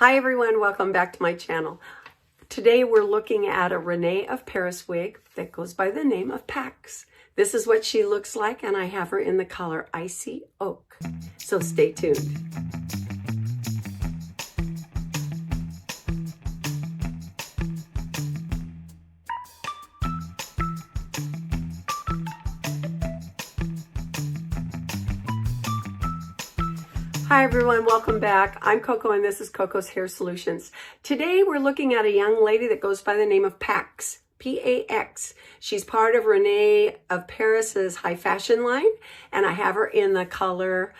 Hi everyone, welcome back to my channel. Today we're looking at a RENE of Paris wig that goes by the name of PAX. This is what she looks like, and I have her in the color Icy Oak. So stay tuned. Hi everyone, welcome back. I'm Coco and this is Coco's Hair Solutions. Today we're looking at a young lady that goes by the name of PAX, P-A-X. She's part of RENE of Paris's high fashion line, and I have her in the color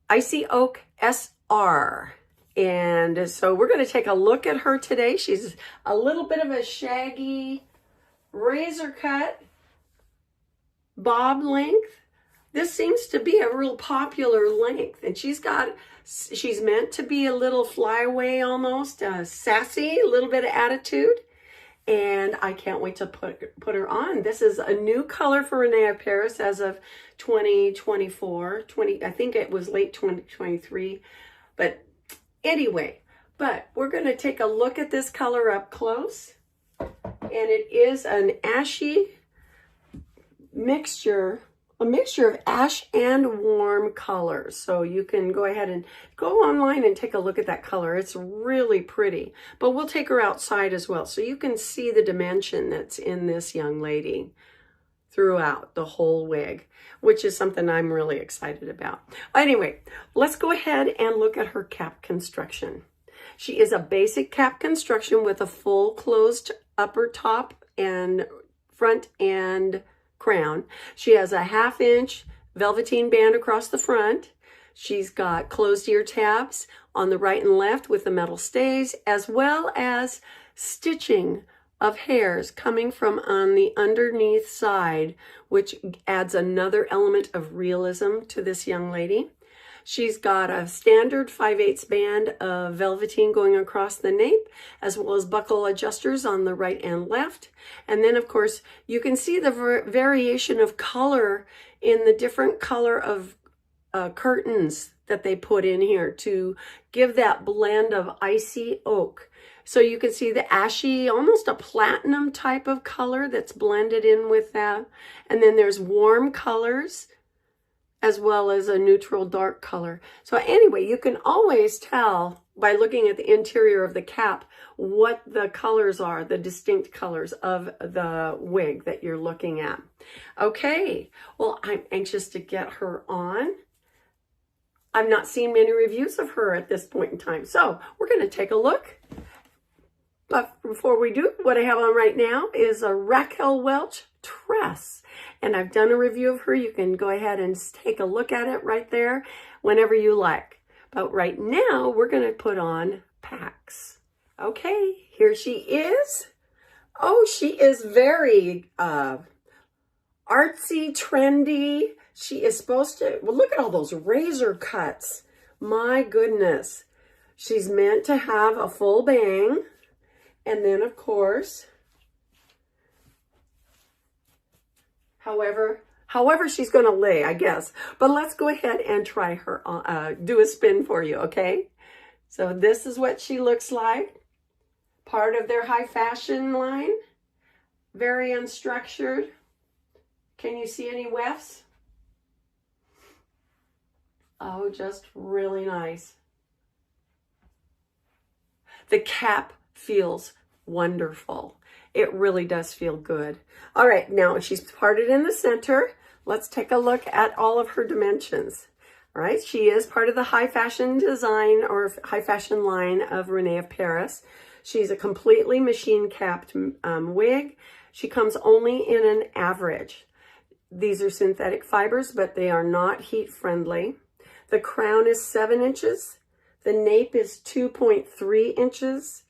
ICY OAK SR. And so we're going to take a look at her today. She's a little bit of a shaggy razor cut, bob length. This seems to be a real popular length, and she's meant to be a little flyaway almost, sassy, a little bit of attitude, and I can't wait to put her on. This is a new color for RENE of Paris as of 2024, I think it was late 2023, but anyway, we're going to take a look at this color up close, and it is an ashy mixture, a mixture of ash and warm colors. So you can go ahead and go online and take a look at that color. It's really pretty, but we'll take her outside as well. So you can see the dimension that's in this young lady throughout the whole wig, which is something I'm really excited about. Anyway, let's go ahead and look at her cap construction. She is a basic cap construction with a full closed upper top and front and crown. She has a 1/2 inch velveteen band across the front. She's got closed ear tabs on the right and left with the metal stays, as well as stitching of hairs coming from on the underneath side, which adds another element of realism to this young lady. She's got a standard 5/8 band of velveteen going across the nape, as well as buckle adjusters on the right and left. And then, of course, you can see the variation of color in the different color of curtains that they put in here to give that blend of icy oak. So you can see the ashy, almost a platinum type of color that's blended in with that. And then there's warm colors, as well as a neutral dark color. So anyway, you can always tell by looking at the interior of the cap what the colors are, the distinct colors of the wig that you're looking at. Okay, well, I'm anxious to get her on. I've not seen many reviews of her at this point in time, so we're gonna take a look. But before we do, what I have on right now is a Raquel Welch tress. And I've done a review of her. You can go ahead and take a look at it right there whenever you like. But right now, we're going to put on PAX. Okay, here she is. Oh, she is very artsy, trendy. She is supposed to, well, look at all those razor cuts. My goodness. She's meant to have a full bang. And then, of course, however she's going to lay, I guess. But let's go ahead and try her, do a spin for you, okay? So this is what she looks like. Part of their high fashion line. Very unstructured. Can you see any wefts? Oh, just really nice. The cap feels wonderful. It really does feel good. All right, now she's parted in the center. Let's take a look at all of her dimensions. All right, she is part of the high fashion design or high fashion line of RENE of Paris. She's a completely machine capped wig. She comes only in an average. These are synthetic fibers, but they are not heat friendly. The crown is 7 inches. The nape is 2.3 inches.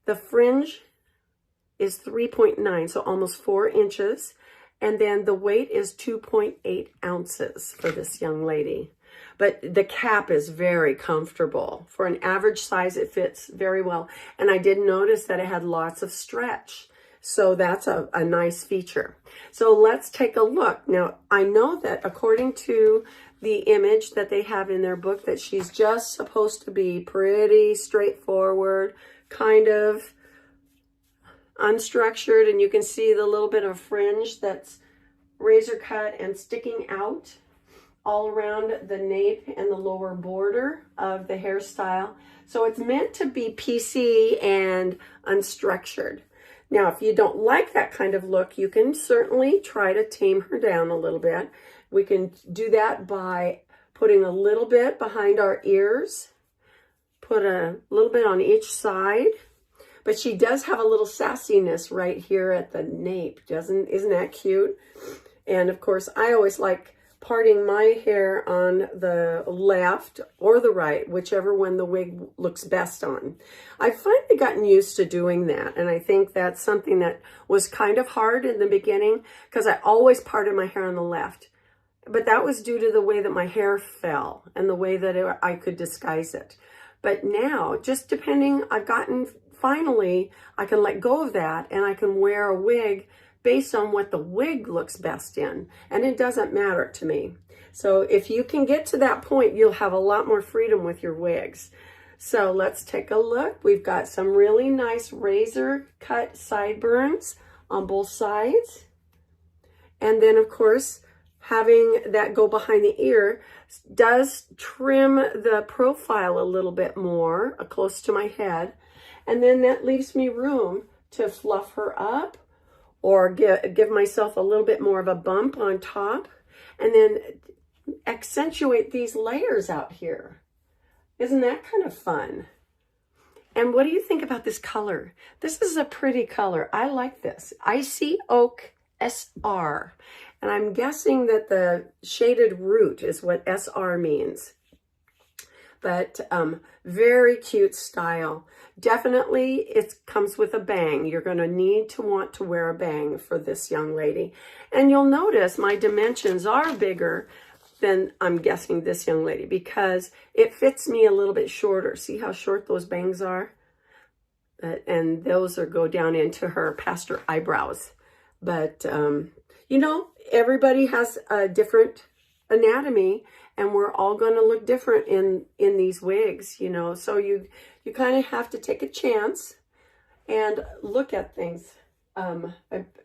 The fringe is 3.9, so almost 4 inches. And then the weight is 2.8 ounces for this young lady. But the cap is very comfortable. For an average size, it fits very well. And I did notice that it had lots of stretch. So that's a nice feature. So let's take a look. Now, I know that according to the image that they have in their book, that she's just supposed to be pretty straightforward, kind of unstructured, and you can see the little bit of fringe that's razor cut and sticking out all around the nape and the lower border of the hairstyle. So it's meant to be PC and unstructured. Now, if you don't like that kind of look, you can certainly try to tame her down a little bit. We can do that by putting a little bit behind our ears, put a little bit on each side. But she does have a little sassiness right here at the nape, isn't that cute? And of course, I always like parting my hair on the left or the right, whichever one the wig looks best on. I've finally gotten used to doing that, and I think that's something that was kind of hard in the beginning because I always parted my hair on the left. But that was due to the way that my hair fell and the way that I could disguise it. But now, just depending, finally, I can let go of that and I can wear a wig based on what the wig looks best in. And it doesn't matter to me. So if you can get to that point, you'll have a lot more freedom with your wigs. So let's take a look. We've got some really nice razor cut sideburns on both sides. And then, of course, having that go behind the ear does trim the profile a little bit more close to my head. And then that leaves me room to fluff her up or give myself a little bit more of a bump on top and then accentuate these layers out here. Isn't that kind of fun? And what do you think about this color? This is a pretty color. I like this. ICY OAK SR. And I'm guessing that the shaded root is what SR means. But very cute style. Definitely it comes with a bang. You're going to want to wear a bang for this young lady. And you'll notice my dimensions are bigger than I'm guessing this young lady because it fits me a little bit shorter. See how short those bangs are? And those go down into her past her eyebrows. But, you know, everybody has a different anatomy and we're all going to look different in these wigs, you know. So you kind of have to take a chance and look at things.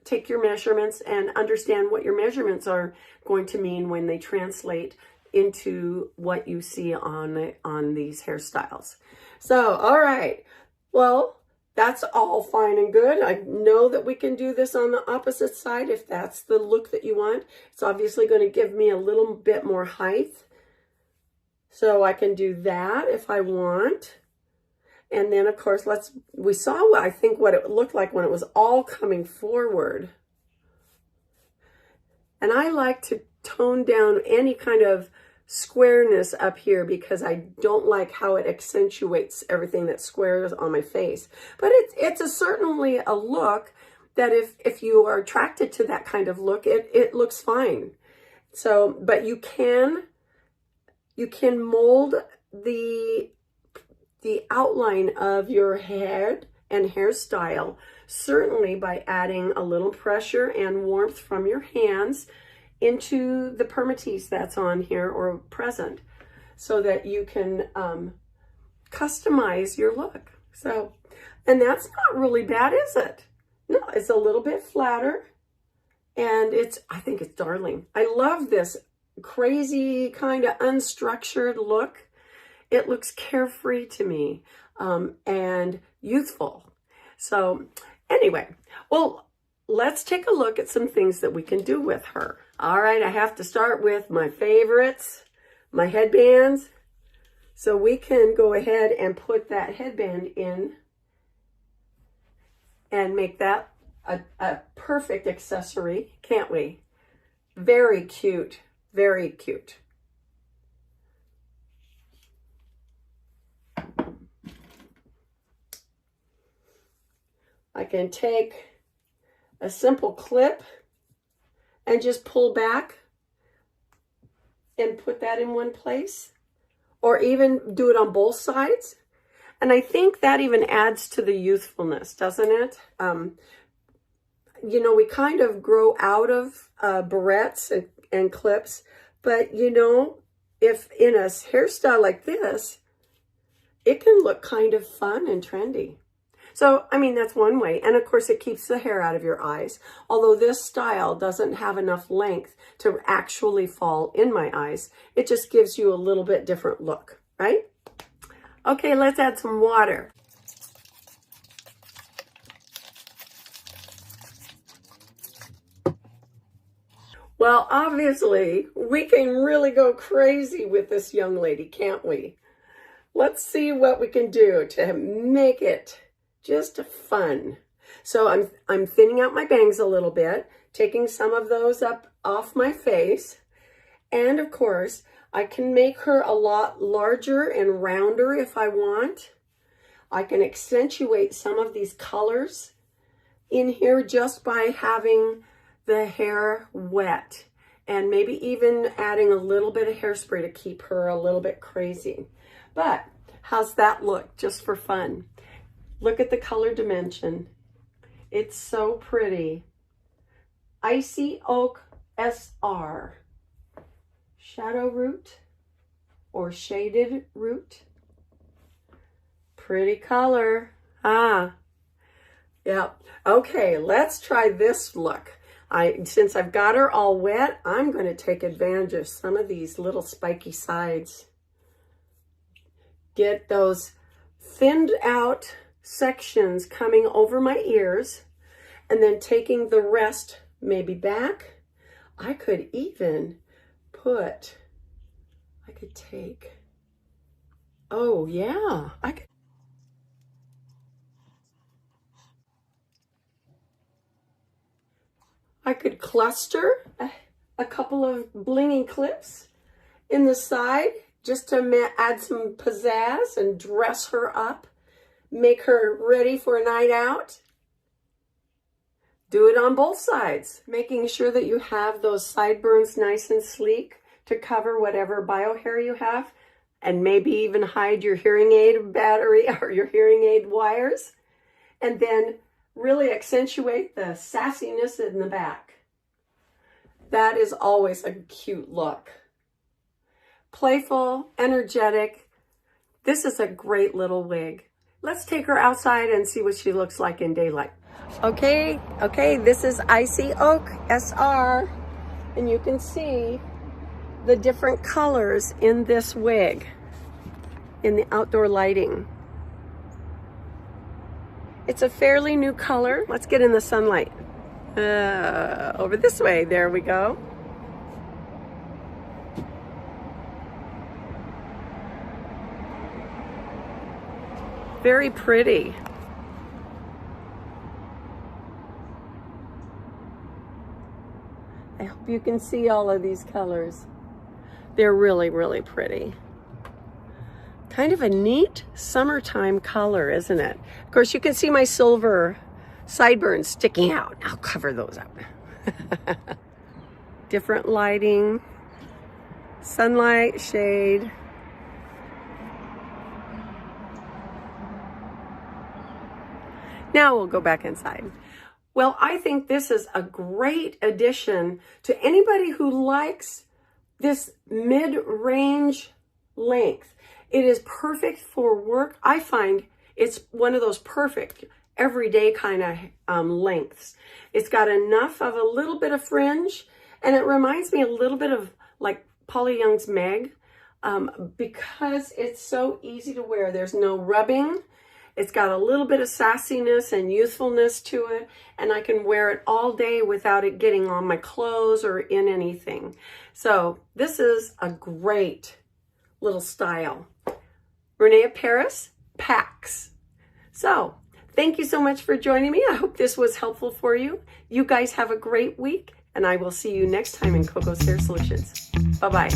Take your measurements and understand what your measurements are going to mean when they translate into what you see on these hairstyles. So, all right. Well, that's all fine and good. I know that we can do this on the opposite side if that's the look that you want. It's obviously going to give me a little bit more height. So I can do that if I want. And then, of course, we saw, I think, what it looked like when it was all coming forward. And I like to tone down any kind of squareness up here because I don't like how it accentuates everything that's squares on my face. But it's certainly a look that if you are attracted to that kind of look, it looks fine. So, but you can mold the outline of your head and hairstyle, certainly by adding a little pressure and warmth from your hands into the permatease that's on here or present so that you can customize your look. So, and that's not really bad, is it? No, it's a little bit flatter and I think it's darling. I love this crazy kind of unstructured look. It looks carefree to me and youthful. So anyway, well, let's take a look at some things that we can do with her. All right, I have to start with my favorites, my headbands. So we can go ahead and put that headband in and make that a perfect accessory, can't we? Very cute, very cute. I can take a simple clip and just pull back and put that in one place, or even do it on both sides. And I think that even adds to the youthfulness, doesn't it? you know, we kind of grow out of barrettes and clips, but you know, if in a hairstyle like this, it can look kind of fun and trendy. So, I mean, that's one way. And of course, it keeps the hair out of your eyes. Although this style doesn't have enough length to actually fall in my eyes, it just gives you a little bit different look, right? Okay, let's add some water. Well, obviously, we can really go crazy with this young lady, can't we? Let's see what we can do to make it just fun. So I'm thinning out my bangs a little bit, taking some of those up off my face. And of course, I can make her a lot larger and rounder if I want. I can accentuate some of these colors in here just by having the hair wet, and maybe even adding a little bit of hairspray to keep her a little bit crazy. But how's that look just for fun? Look at the color dimension. It's so pretty. ICY OAK SR. Shadow root or shaded root. Pretty color. Yep. Okay, let's try this look. Since I've got her all wet, I'm going to take advantage of some of these little spiky sides. Get those thinned out sections coming over my ears, and then taking the rest maybe back. I could even take, oh yeah, I could cluster a couple of blingy clips in the side just to add some pizzazz and dress her up. Make her ready for a night out. Do it on both sides, making sure that you have those sideburns nice and sleek to cover whatever bio hair you have, and maybe even hide your hearing aid battery or your hearing aid wires, and then really accentuate the sassiness in the back. That is always a cute look. Playful, energetic. This is a great little wig. Let's take her outside and see what she looks like in daylight. Okay, this is ICY OAK SR, and you can see the different colors in this wig in the outdoor lighting. It's a fairly new color. Let's get in the sunlight. Over this way, there we go. Very pretty. I hope you can see all of these colors. They're really, really pretty. Kind of a neat summertime color, isn't it? Of course, you can see my silver sideburns sticking out. I'll cover those up. Different lighting, sunlight, shade. Now we'll go back inside. Well, I think this is a great addition to anybody who likes this mid-range length. It is perfect for work. I find it's one of those perfect everyday kind of lengths. It's got enough of a little bit of fringe, and it reminds me a little bit of like Polly Young's Meg, because it's so easy to wear. There's no rubbing. It's got a little bit of sassiness and youthfulness to it, and I can wear it all day without it getting on my clothes or in anything. So this is a great little style. RENE of Paris, PAX. So thank you so much for joining me. I hope this was helpful for you. You guys have a great week, and I will see you next time in Coco's Hair Solutions. Bye-bye.